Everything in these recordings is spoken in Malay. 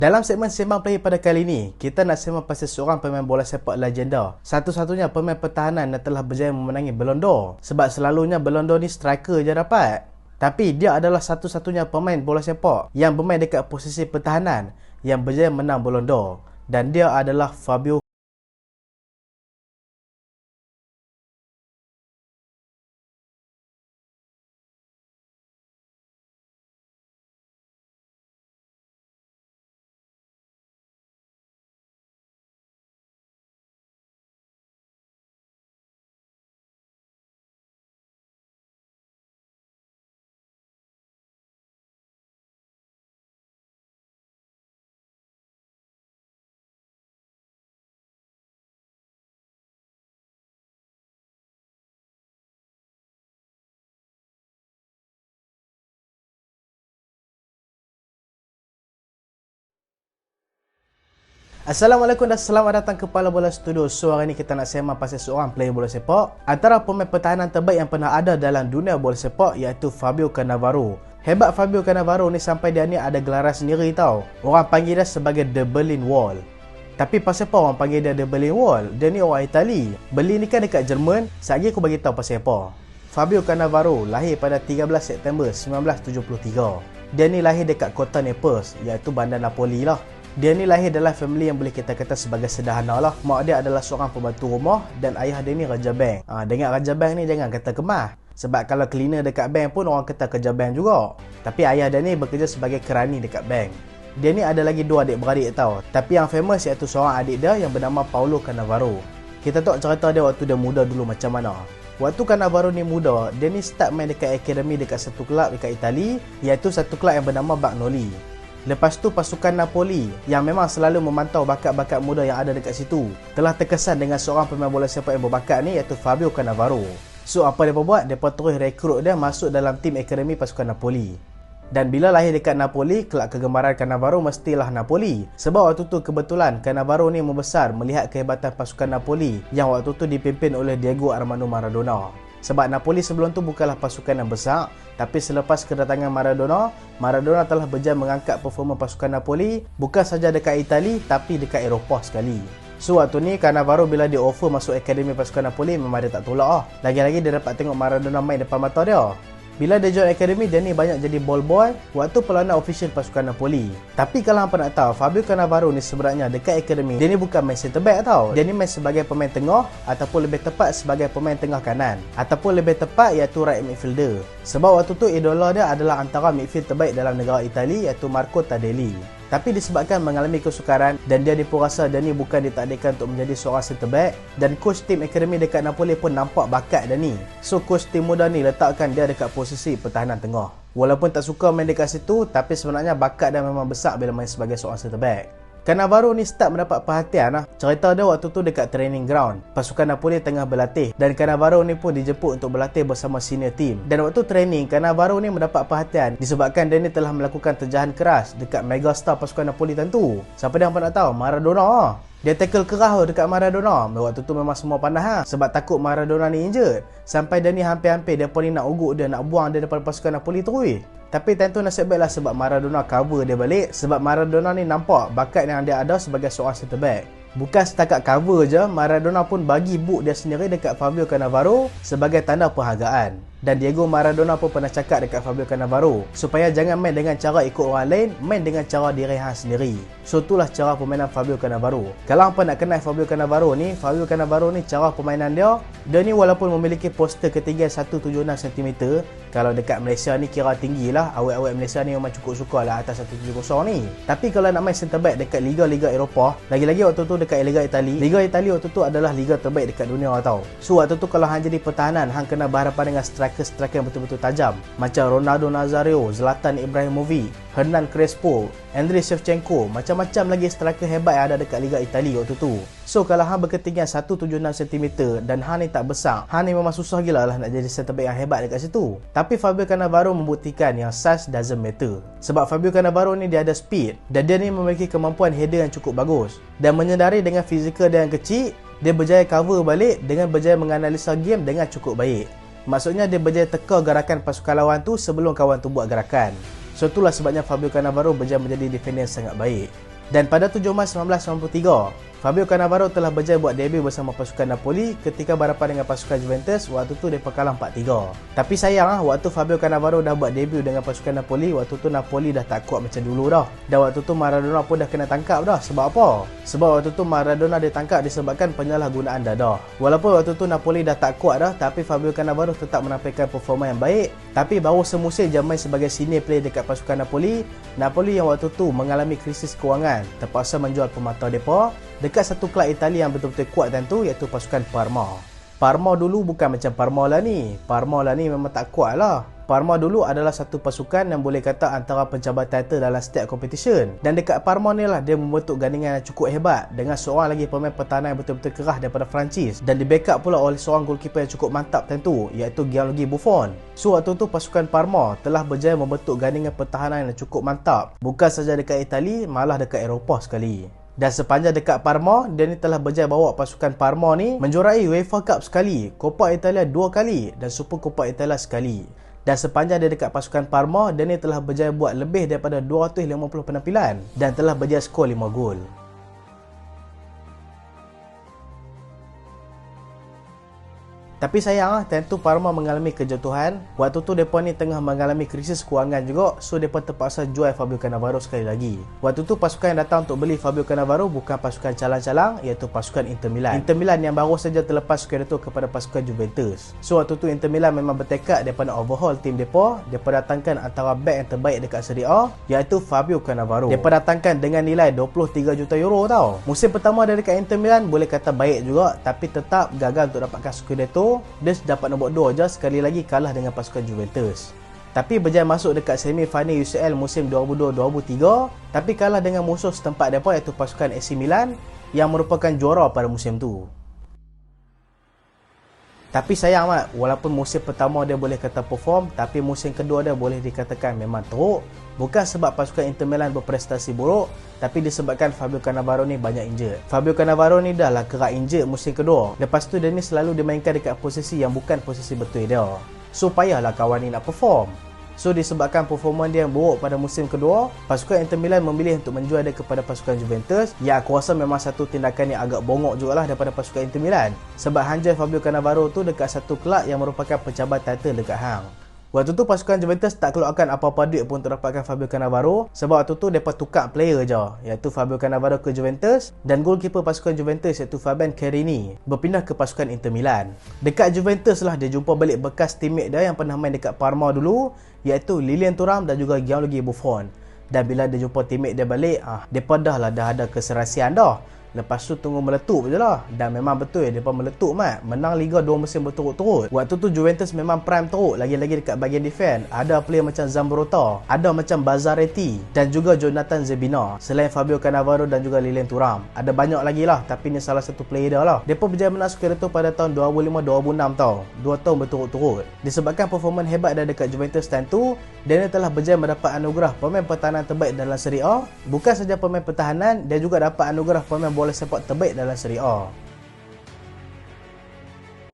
Dalam segmen Sembang Player pada kali ini, kita nak sembang pasal seorang pemain bola sepak legenda. Satu-satunya pemain pertahanan yang telah berjaya memenangi Ballon d'Or. Sebab selalunya Ballon d'Or ni striker je dapat. Tapi dia adalah satu-satunya pemain bola sepak yang bermain dekat posisi pertahanan yang berjaya menang Ballon d'Or. Dan dia adalah Fabio. Assalamualaikum dan selamat datang ke Pala Bola Studio. So hari ni kita nak sembang pasal seorang player bola sepak, antara pemain pertahanan terbaik yang pernah ada dalam dunia bola sepak, iaitu Fabio Cannavaro. Hebat Fabio Cannavaro ni sampai dia ni ada gelaran sendiri tau. Orang panggil dia sebagai The Berlin Wall. Tapi pasal apa orang panggil dia The Berlin Wall? Dia ni orang Itali. Berlin ni kan dekat Jerman. Sekejap lagi aku bagi tahu pasal apa. Fabio Cannavaro lahir pada 13 September 1973. Dia ni lahir dekat kota Naples, iaitu bandar Napoli lah. Dia ni lahir dalam family yang boleh kita kata sebagai sederhana lah. Mak dia adalah seorang pembantu rumah dan ayah dia ni raja bank. Dengar raja bank ni jangan kata kemah. Sebab kalau cleaner dekat bank pun orang kata kerja bank juga. Tapi ayah dia ni bekerja sebagai kerani dekat bank. Dia ni ada lagi dua adik-beradik tau. Tapi yang famous iaitu seorang adik dia yang bernama Paolo Cannavaro. Kita tengok cerita dia waktu dia muda dulu macam mana. Waktu Cannavaro ni muda, dia ni start main dekat akademi dekat satu kelab dekat Itali, iaitu satu kelab yang bernama Bagnoli. Lepas tu pasukan Napoli yang memang selalu memantau bakat-bakat muda yang ada dekat situ telah terkesan dengan seorang pemain bola sepak yang berbakat ni, iaitu Fabio Cannavaro. So apa dia buat? Dia terus rekrut dia masuk dalam tim akademi pasukan Napoli. Dan bila lahir dekat Napoli, kelab kegemaran Cannavaro mestilah Napoli. Sebab waktu tu kebetulan Cannavaro ni membesar melihat kehebatan pasukan Napoli yang waktu tu dipimpin oleh Diego Armando Maradona. Sebab Napoli sebelum tu bukanlah pasukan yang besar, tapi selepas kedatangan Maradona telah berjaya mengangkat performa pasukan Napoli bukan saja dekat Itali tapi dekat Eropah sekali. So waktu ni Cannavaro bila dia offer masuk akademi pasukan Napoli memang dia tak tolak lah. Lagi-lagi dia dapat tengok Maradona main depan mata dia. Bila dia join akademi, dia ni banyak jadi ball boy waktu perlawanan official pasukan Napoli. Tapi kalau hampa nak tahu, Fabio Cannavaro ni sebenarnya dekat akademi, dia ni bukan main center back tau. Dia ni main sebagai pemain tengah, ataupun lebih tepat sebagai pemain tengah kanan, ataupun lebih tepat iaitu right midfielder. Sebab waktu tu idola dia adalah antara midfield terbaik dalam negara Itali, iaitu Marco Tardelli. Tapi disebabkan mengalami kesukaran dan dia rasa dia ni bukan ditakdirkan untuk menjadi seorang center back, dan coach tim akademi dekat Napoli pun nampak bakat dia ni. So coach tim muda ni letakkan dia dekat posisi pertahanan tengah. Walaupun tak suka main dekat situ, tapi sebenarnya bakat dia memang besar bila main sebagai seorang center back. Cannavaro ni start mendapat perhatian lah. Cerita dia waktu tu dekat training ground. Pasukan Napoli tengah berlatih dan Cannavaro ni pun dijemput untuk berlatih bersama senior team. Dan waktu training, Cannavaro ni mendapat perhatian disebabkan dia ni telah melakukan terjahan keras dekat megastar pasukan Napoli tentu. Siapa dia nak tahu? Maradona. Dia tackle keras dekat Maradona. Waktu tu memang semua pandai sebab takut Maradona ni injured. Sampai dia ni hampir-hampir dia pun ni nak ugut dia, nak buang dia daripada pasukan Napoli terus. Tapi tentu nasib baiklah sebab Maradona cover dia balik. Sebab Maradona ni nampak bakat yang dia ada sebagai seorang center back. Bukan setakat cover je, Maradona pun bagi book dia sendiri dekat Fabio Cannavaro sebagai tanda penghargaan. Dan Diego Maradona pun pernah cakap dekat Fabio Cannavaro supaya jangan main dengan cara ikut orang lain, main dengan cara diri hang sendiri. So itulah cara permainan Fabio Cannavaro. Kalau hampa nak kenal Fabio Cannavaro ni cara permainan dia ni walaupun memiliki poster ketinggian 176 cm, kalau dekat Malaysia ni kira tinggi lah. Awet-awet Malaysia ni memang cukup suka lah atas 170 ni. Tapi kalau nak main center back dekat liga-liga Eropah, lagi-lagi waktu tu dekat Liga Itali. Liga Itali waktu tu adalah liga terbaik dekat dunia tau. So waktu tu kalau hang jadi pertahanan, hang kena berhadapan dengan striker yang betul-betul tajam macam Ronaldo Nazario, Zlatan Ibrahimovic, Hernan Crespo, Andriy Shevchenko, macam-macam lagi striker hebat yang ada dekat Liga Itali waktu tu. So kalau hang berketinggian 176 cm dan hang ni tak besar, hang ni memang susah gila lah nak jadi center back yang hebat dekat situ. Tapi Fabio Cannavaro membuktikan yang size doesn't matter. Sebab Fabio Cannavaro ni dia ada speed dan dia ni memiliki kemampuan header yang cukup bagus. Dan menyedari dengan fizikal dia yang kecil, dia berjaya cover balik dengan berjaya menganalisa game dengan cukup baik. Maksudnya dia berjaya teka gerakan pasukan lawan tu sebelum kawan tu buat gerakan. So itulah sebabnya Fabio Cannavaro berjaya menjadi defender yang sangat baik. Dan pada 7 Mac 1993, Fabio Cannavaro telah berjaya buat debut bersama pasukan Napoli ketika berhadapan dengan pasukan Juventus. Waktu tu mereka kalah 4-3. Tapi sayang waktu Fabio Cannavaro dah buat debut dengan pasukan Napoli, waktu tu Napoli dah tak kuat macam dulu dah. Dan waktu tu Maradona pun dah kena tangkap dah. Sebab apa? Sebab waktu tu Maradona ditangkap disebabkan penyalahgunaan dadah. Walaupun waktu tu Napoli dah tak kuat dah, tapi Fabio Cannavaro tetap menampilkan performa yang baik. Tapi baru semusim dia main sebagai senior player dekat pasukan Napoli. Napoli yang waktu tu mengalami krisis kewangan, terpaksa menjual pemata mereka dekat satu kelab Italia yang betul-betul kuat tentu, iaitu pasukan Parma. Parma dulu bukan macam Parma lah ni. Parma lah ni memang tak kuat lah. Parma dulu adalah satu pasukan yang boleh kata antara pencabar title dalam setiap competition. Dan dekat Parma ni lah dia membentuk gandingan yang cukup hebat dengan seorang lagi pemain pertahanan yang betul-betul kerah daripada Perancis. Dan di backup pula oleh seorang goalkeeper yang cukup mantap tentu, iaitu Gianluigi Buffon. So waktu tu pasukan Parma telah berjaya membentuk gandingan pertahanan yang cukup mantap. Bukan saja dekat Itali, malah dekat Eropah sekali. Dan sepanjang dekat Parma, dia ni telah berjaya bawa pasukan Parma ni menjuarai UEFA Cup sekali, Coppa Italia 2 kali dan Super Coppa Italia sekali. Dan sepanjang dia dekat pasukan Parma, dia ni telah berjaya buat lebih daripada 250 penampilan dan telah berjaya skor 5 gol. Tapi sayang tentu Parma mengalami kejatuhan. Waktu tu mereka ni tengah mengalami krisis kewangan juga, so mereka terpaksa jual Fabio Cannavaro sekali lagi. Waktu tu pasukan yang datang untuk beli Fabio Cannavaro bukan pasukan calang-calang, iaitu pasukan Inter Milan. Inter Milan yang baru saja terlepas Scudetto kepada pasukan Juventus. So waktu tu Inter Milan memang bertekad mereka nak overhaul tim mereka. Mereka datangkan antara back yang terbaik dekat Serie A, iaitu Fabio Cannavaro. Mereka datangkan dengan nilai 23 juta euro tau. Musim pertama dia dekat Inter Milan boleh kata baik juga, tapi tetap gagal untuk dapatkan Scudetto. Dia dapat nombor 2 je, sekali lagi kalah dengan pasukan Juventus. Tapi berjaya masuk dekat semi final UCL musim 2002-2003, tapi kalah dengan musuh setempat mereka iaitu pasukan AC Milan yang merupakan juara pada musim tu. Tapi sayang mat, walaupun musim pertama dia boleh kata perform, tapi musim kedua dia boleh dikatakan memang teruk. Bukan sebab pasukan Inter Milan berprestasi buruk, tapi disebabkan Fabio Cannavaro ni banyak injured. Fabio Cannavaro ni dah lah kerak injured musim kedua. Lepas tu dia ni selalu dimainkan dekat posisi yang bukan posisi betul dia. So payahlah kawan ni nak perform. So disebabkan performa dia yang buruk pada musim kedua, pasukan Inter Milan memilih untuk menjual dia kepada pasukan Juventus. Ya, aku rasa memang satu tindakan yang agak bongok jugalah daripada pasukan Inter Milan. Sebab hanjai Fabio Cannavaro tu dekat satu kelab yang merupakan pencabar title dekat hang. Waktu tu pasukan Juventus tak keluarkan apa-apa duit pun untuk dapatkan Fabio Cannavaro, sebab waktu tu mereka tukar player je, iaitu Fabio Cannavaro ke Juventus, dan goalkeeper pasukan Juventus iaitu Fabian Chiellini berpindah ke pasukan Inter Milan. Dekat Juventus lah dia jumpa balik bekas teammate dia yang pernah main dekat Parma dulu, iaitu Lilian Thuram dan juga Gianluigi Buffon. Dan bila dia jumpa teammate dia balik, mereka dah ada keserasian dah. Lepas tu tunggu meletup je lah. Dan memang betul ya, mereka meletup mat. Menang Liga 2 musim berturut-turut. Waktu tu Juventus memang prime teruk. Lagi-lagi dekat bahagian defense, ada player macam Zambrotta, ada macam Bazzaretti dan juga Jonathan Zebina. Selain Fabio Cannavaro dan juga Lilian Thuram, ada banyak lagi lah, tapi ni salah satu player dia lah. Mereka berjaya menang Scudetto pada tahun 2005-2006 tau. 2 tahun berturut-turut. Disebabkan performa hebat dia dekat Juventus tentu, dia telah berjaya mendapat anugerah pemain pertahanan terbaik dalam Serie A. Bukan saja pemain pertahanan, dia juga dapat anugerah pemain bola sepak terbaik dalam Serie A.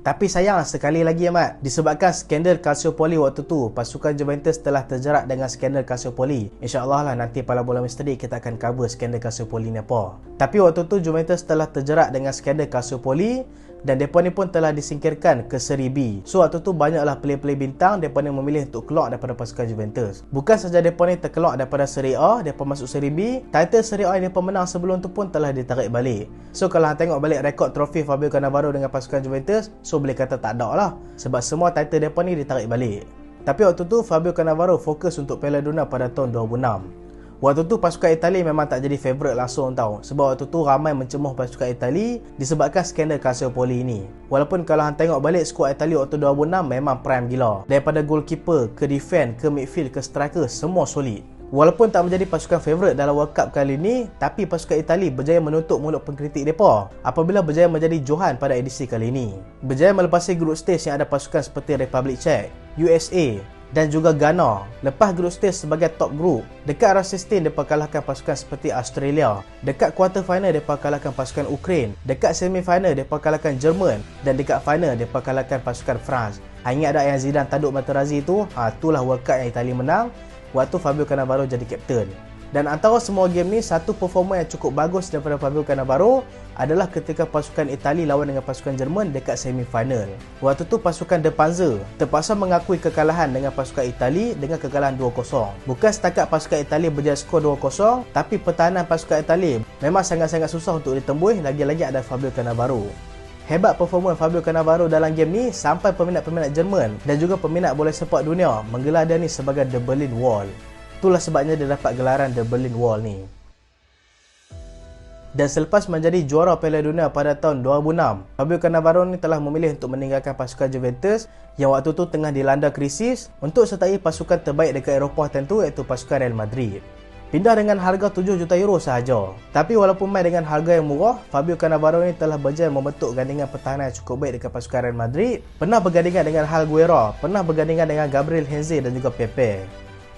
Tapi sayang sekali lagi amat, disebabkan skandal Calciopoli waktu tu, pasukan Juventus telah terjerat dengan skandal Calciopoli. InsyaAllah lah nanti pada bola misteri kita akan cover skandal Calciopoli ni apa. Tapi waktu tu Juventus telah terjerat dengan skandal Calciopoli dan mereka ni pun telah disingkirkan ke Serie B. So waktu tu banyaklah player-player bintang mereka ni memilih untuk keluar daripada pasukan Juventus. Bukan saja mereka ni terkeluar daripada Serie A, mereka masuk Serie B, title Serie A yang mereka menang sebelum tu pun telah ditarik balik. So kalau tengok balik rekod trofi Fabio Cannavaro dengan pasukan Juventus, so boleh kata tak ada lah, sebab semua title mereka ni ditarik balik. Tapi waktu tu Fabio Cannavaro fokus untuk Piala Dunia pada tahun 2006. Waktu tu pasukan Itali memang tak jadi favourite langsung tau. Sebab waktu tu ramai mencemuh pasukan Itali disebabkan skandal Calciopoli ni. Walaupun kalau hang tengok balik skuad Itali waktu 2006 memang prime gila. Daripada goalkeeper ke defense ke midfield ke striker semua solid. Walaupun tak menjadi pasukan favourite dalam World Cup kali ni, tapi pasukan Itali berjaya menutup mulut pengkritik mereka apabila berjaya menjadi johan pada edisi kali ini. Berjaya melepasi group stage yang ada pasukan seperti Republic Czech, USA dan juga Ghana. Lepas group stage sebagai top group, dekat round 16 mereka kalahkan pasukan seperti Australia. Dekat quarter final mereka kalahkan pasukan Ukraine. Dekat semi final mereka kalahkan Jerman. Dan dekat final mereka kalahkan pasukan France. Ingat tak yang Zidane taduk Materazzi tu? Itulah World Cup yang Itali menang waktu Fabio Cannavaro jadi kapten. Dan antara semua game ni, satu performa yang cukup bagus daripada Fabio Cannavaro adalah ketika pasukan Itali lawan dengan pasukan Jerman dekat semifinal. Waktu tu pasukan De Panzer terpaksa mengakui kekalahan dengan pasukan Itali dengan kekalahan 2-0. Bukan setakat pasukan Itali berjaya skor 2-0, tapi pertahanan pasukan Itali memang sangat-sangat susah untuk ditembus, lagi-lagi ada Fabio Cannavaro. Hebat performa Fabio Cannavaro dalam game ni sampai peminat-peminat Jerman dan juga peminat bola sepak dunia menggelar dia ni sebagai The Berlin Wall. Itulah sebabnya dia dapat gelaran The Berlin Wall ni. Dan selepas menjadi juara Piala Dunia pada tahun 2006, Fabio Cannavaro ni telah memilih untuk meninggalkan pasukan Juventus yang waktu tu tengah dilanda krisis untuk sertai pasukan terbaik dekat Eropah tentu, iaitu pasukan Real Madrid. Pindah dengan harga 7 juta euro sahaja. Tapi walaupun main dengan harga yang murah, Fabio Cannavaro ni telah berjaya membentuk gandingan pertahanan yang cukup baik dekat pasukan Real Madrid. Pernah bergandingan dengan Hal Guerra, pernah bergandingan dengan Gabriel Heinze dan juga Pepe.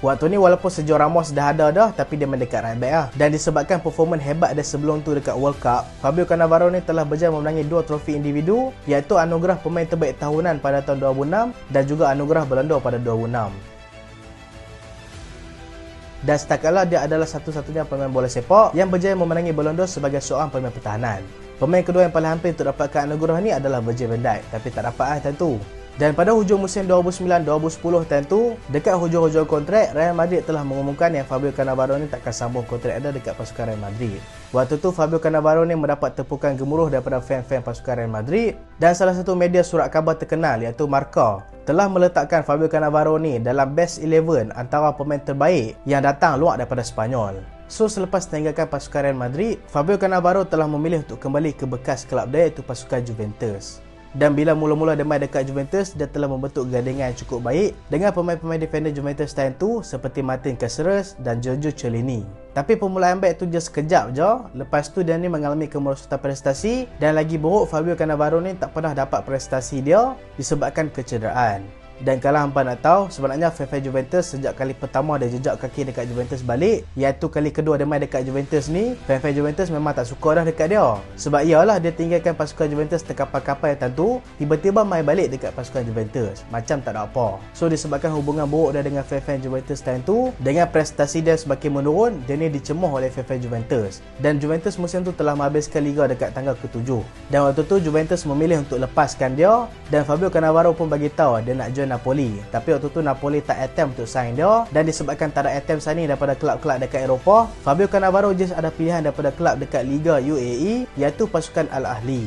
Waktu ni walaupun Sergio Ramos dah ada dah, tapi dia mendekat right back lah. Dan disebabkan performan hebat dia sebelum tu dekat World Cup, Fabio Cannavaro ni telah berjaya memenangi 2 trofi individu, iaitu anugerah pemain terbaik tahunan pada tahun 2006 dan juga anugerah Ballon d'Or pada 2006. Dan setakatlah dia adalah satu-satunya pemain bola sepak yang berjaya memenangi Ballon d'Or sebagai seorang pemain pertahanan. Pemain kedua yang paling hampir untuk dapatkan anugerah ni adalah Virgil van Dijk, tapi tak dapat tentu. Dan pada hujung musim 2009-2010 tentu, dekat hujung-hujung kontrak, Real Madrid telah mengumumkan yang Fabio Cannavaro ni takkan sambung kontrak dia dekat pasukan Real Madrid. Waktu tu Fabio Cannavaro ni mendapat tepukan gemuruh daripada fan-fan pasukan Real Madrid, dan salah satu media surat khabar terkenal iaitu Marca telah meletakkan Fabio Cannavaro ni dalam best 11 antara pemain terbaik yang datang luar daripada Spanyol. So selepas meninggalkan pasukan Real Madrid, Fabio Cannavaro telah memilih untuk kembali ke bekas kelab dia iaitu pasukan Juventus. Dan bila mula-mula dia main dekat Juventus, dia telah membentuk gandingan yang cukup baik dengan pemain-pemain defender Juventus time tu seperti Martin Caceres dan Giorgio Chiellini. Tapi permulaan baik tu je sekejap je, lepas tu dia ni mengalami kemerosotan prestasi dan lagi buruk Fabio Cannavaro ni tak pernah dapat prestasi dia disebabkan kecederaan. Dan kalau hampa nak tahu, sebenarnya fan-fan Juventus sejak kali pertama dia jejak kaki dekat Juventus balik, iaitu kali kedua dia main dekat Juventus ni, fan-fan Juventus memang tak suka dah dekat dia. Sebab iyalah dia tinggalkan pasukan Juventus terkapal-kapal tentu, tiba-tiba main balik dekat pasukan Juventus, macam tak ada apa. So disebabkan hubungan buruk dia dengan fan-fan Juventus tentu, dengan prestasi dia semakin menurun, dia ni dicemuh oleh fan-fan Juventus. Dan Juventus musim tu telah menghabiskan Liga dekat tanggal ke-7. Dan waktu tu Juventus memilih untuk lepaskan dia, dan Fabio Cannavaro pun bagi tahu dia nak join Napoli. Tapi waktu tu Napoli tak attempt untuk sign dia, dan disebabkan tak ada attempt signing daripada kelab-kelab dekat Eropah, Fabio Cannavaro just ada pilihan daripada kelab dekat Liga UAE, iaitu pasukan Al Ahly.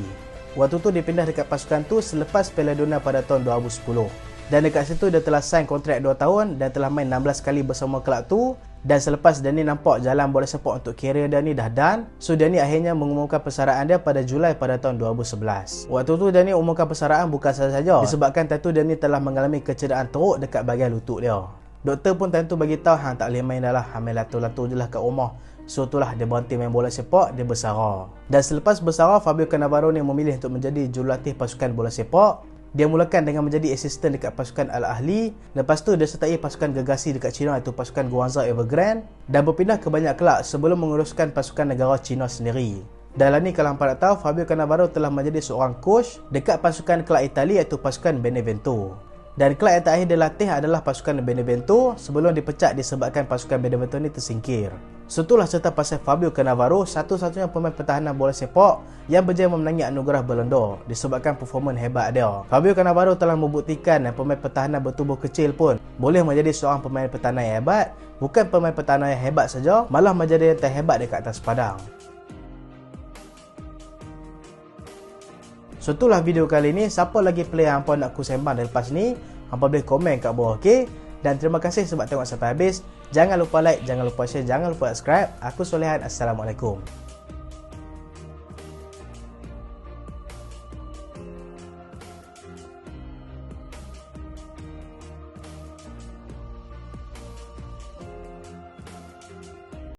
Waktu tu dia pindah dekat pasukan tu selepas Piala Dunia pada tahun 2010. Dan dekat situ dia telah sign kontrak 2 tahun dan telah main 16 kali bersama kelab tu. Dan selepas dia ni nampak jalan bola sepak untuk karier dia ni dah done, so dia ni akhirnya mengumumkan persaraan dia pada Julai pada tahun 2011. Waktu tu dia ni umumkan persaraan bukan sahaja disebabkan tentu dia ni telah mengalami kecederaan teruk dekat bahagian lutut dia. Doktor pun tentu bagi tahu hang tak boleh main dah lah, hang main latu-latu je lah kat rumah. So itulah dia berhenti main bola sepak, dia bersara. Dan selepas bersara, Fabio Cannavaro ni memilih untuk menjadi jurulatih pasukan bola sepak. Dia mulakan dengan menjadi asisten dekat pasukan Al Ahly. Lepas tu dia sertai pasukan gegasi dekat China iaitu pasukan Guangzhou Evergrande dan berpindah ke banyak kelab sebelum menguruskan pasukan negara China sendiri. Dalam ni kalau hampa nak tahu, Fabio Cannavaro telah menjadi seorang coach dekat pasukan kelab Itali iaitu pasukan Benevento. Dan kelab yang terakhir dia latih adalah pasukan Benevento sebelum dipecat disebabkan pasukan Benevento ni tersingkir. So itulah cerita pasal Fabio Cannavaro, satu-satunya pemain pertahanan bola sepak yang berjaya memenangi anugerah Ballon d'Or disebabkan performan hebat dia. Fabio Cannavaro telah membuktikan yang pemain pertahanan bertubuh kecil pun boleh menjadi seorang pemain pertahanan yang hebat. Bukan pemain pertahanan yang hebat saja, malah menjadi yang terhebat dekat atas padang. So itulah video kali ni. Siapa lagi player yang hampa nak aku sembang lepas ni, hampa boleh komen kat bawah, okey? Dan terima kasih sebab tengok sampai habis. Jangan lupa like, jangan lupa share, jangan lupa subscribe. Aku Solehan, Assalamualaikum.